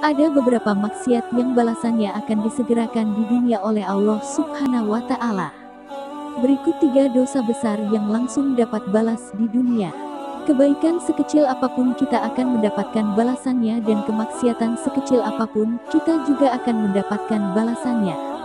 Ada beberapa maksiat yang balasannya akan disegerakan di dunia oleh Allah Subhanahu wa Ta'ala. Berikut 3 dosa besar yang langsung dapat balas di dunia. Kebaikan sekecil apapun kita akan mendapatkan balasannya, dan kemaksiatan sekecil apapun kita juga akan mendapatkan balasannya.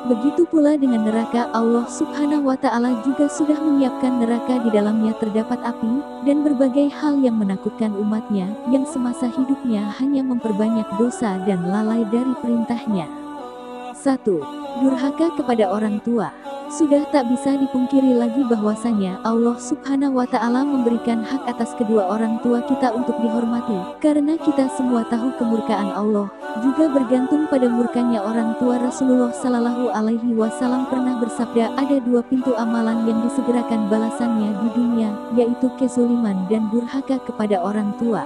Begitu pula dengan neraka, Allah Subhanahu wa Ta'ala juga sudah menyiapkan neraka, di dalamnya terdapat api, dan berbagai hal yang menakutkan umatnya, yang semasa hidupnya hanya memperbanyak dosa dan lalai dari perintahnya. 1. Durhaka kepada orang tua. Sudah tak bisa dipungkiri lagi bahwasanya Allah Subhanahu wa Ta'ala memberikan hak atas kedua orang tua kita untuk dihormati, karena kita semua tahu kemurkaan Allah juga bergantung pada murkanya orang tua. Rasulullah Shallallahu Alaihi Wasallam pernah bersabda, ada 2 pintu amalan yang disegerakan balasannya di dunia, yaitu kezuliman dan durhaka kepada orang tua.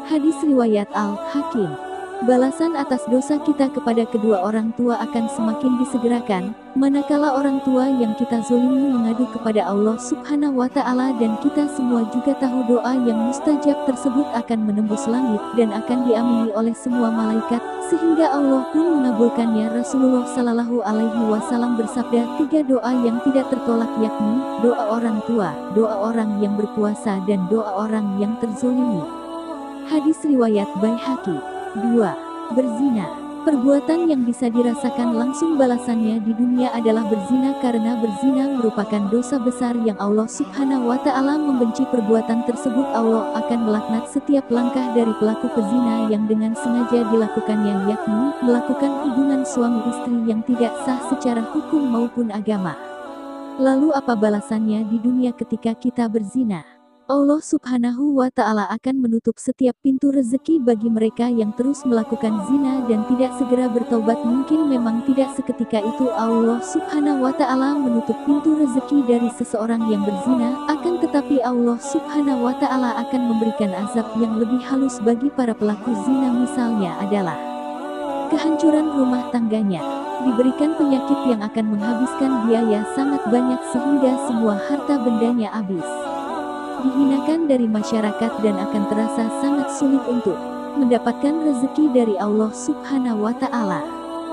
Hadis riwayat Al-Hakim. Balasan atas dosa kita kepada kedua orang tua akan semakin disegerakan, manakala orang tua yang kita zolimi mengadu kepada Allah Subhanahu wa Ta'ala, dan kita semua juga tahu doa yang mustajab tersebut akan menembus langit dan akan diamini oleh semua malaikat, sehingga Allah pun mengabulkannya. Rasulullah Shallallahu Alaihi Wasallam bersabda, 3 doa yang tidak tertolak, yakni doa orang tua, doa orang yang berpuasa, dan doa orang yang terzolimi. Hadis riwayat Baihaqi. 2. Berzina. Perbuatan yang bisa dirasakan langsung balasannya di dunia adalah berzina, karena berzina merupakan dosa besar yang Allah Subhanahu wa Ta'ala membenci. Perbuatan tersebut Allah akan melaknat setiap langkah dari pelaku pezina yang dengan sengaja dilakukannya, yakni melakukan hubungan suami istri yang tidak sah secara hukum maupun agama. Lalu apa balasannya di dunia ketika kita berzina? Allah Subhanahu wa Ta'ala akan menutup setiap pintu rezeki bagi mereka yang terus melakukan zina dan tidak segera bertaubat. Mungkin memang tidak seketika itu Allah Subhanahu wa Ta'ala menutup pintu rezeki dari seseorang yang berzina, akan tetapi Allah Subhanahu wa Ta'ala akan memberikan azab yang lebih halus bagi para pelaku zina. Misalnya adalah kehancuran rumah tangganya, diberikan penyakit yang akan menghabiskan biaya sangat banyak sehingga semua harta bendanya habis, dihinakan dari masyarakat, dan akan terasa sangat sulit untuk mendapatkan rezeki dari Allah Subhanahu wa Ta'ala.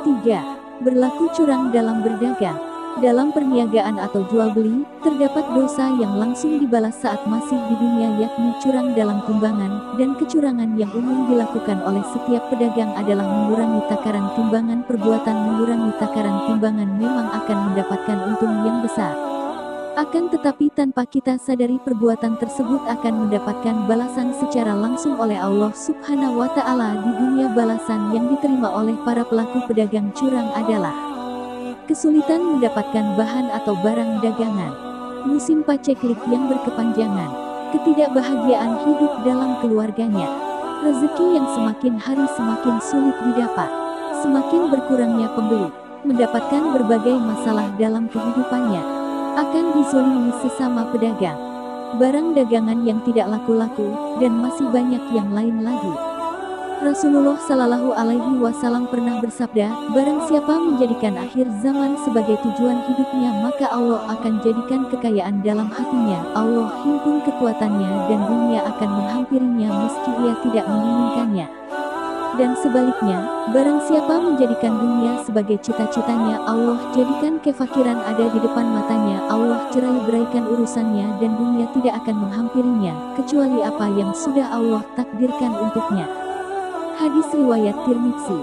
3. Berlaku curang dalam berdagang. Dalam perniagaan atau jual beli, terdapat dosa yang langsung dibalas saat masih di dunia, yakni curang dalam timbangan, dan kecurangan yang umum dilakukan oleh setiap pedagang adalah mengurangi takaran timbangan. Perbuatan mengurangi takaran timbangan memang akan mendapatkan untung yang besar. Akan tetapi tanpa kita sadari, perbuatan tersebut akan mendapatkan balasan secara langsung oleh Allah Subhanahu wa Ta'ala di dunia. Balasan yang diterima oleh para pelaku pedagang curang adalah kesulitan mendapatkan bahan atau barang dagangan, musim paceklik yang berkepanjangan, ketidakbahagiaan hidup dalam keluarganya, rezeki yang semakin hari semakin sulit didapat, semakin berkurangnya pembeli, mendapatkan berbagai masalah dalam kehidupannya, akan dizolimi sesama pedagang, barang dagangan yang tidak laku-laku, dan masih banyak yang lain lagi. Rasulullah Shallallahu Alaihi Wasallam pernah bersabda, barang siapa menjadikan akhir zaman sebagai tujuan hidupnya, maka Allah akan jadikan kekayaan dalam hatinya, Allah himpun kekuatannya, dan dunia akan menghampirinya meski ia tidak menginginkannya. Dan sebaliknya, barang siapa menjadikan dunia sebagai cita-citanya, Allah jadikan kefakiran ada di depan matanya, Allah cerai-beraikan urusannya, dan dunia tidak akan menghampirinya, kecuali apa yang sudah Allah takdirkan untuknya. Hadis riwayat Tirmidzi.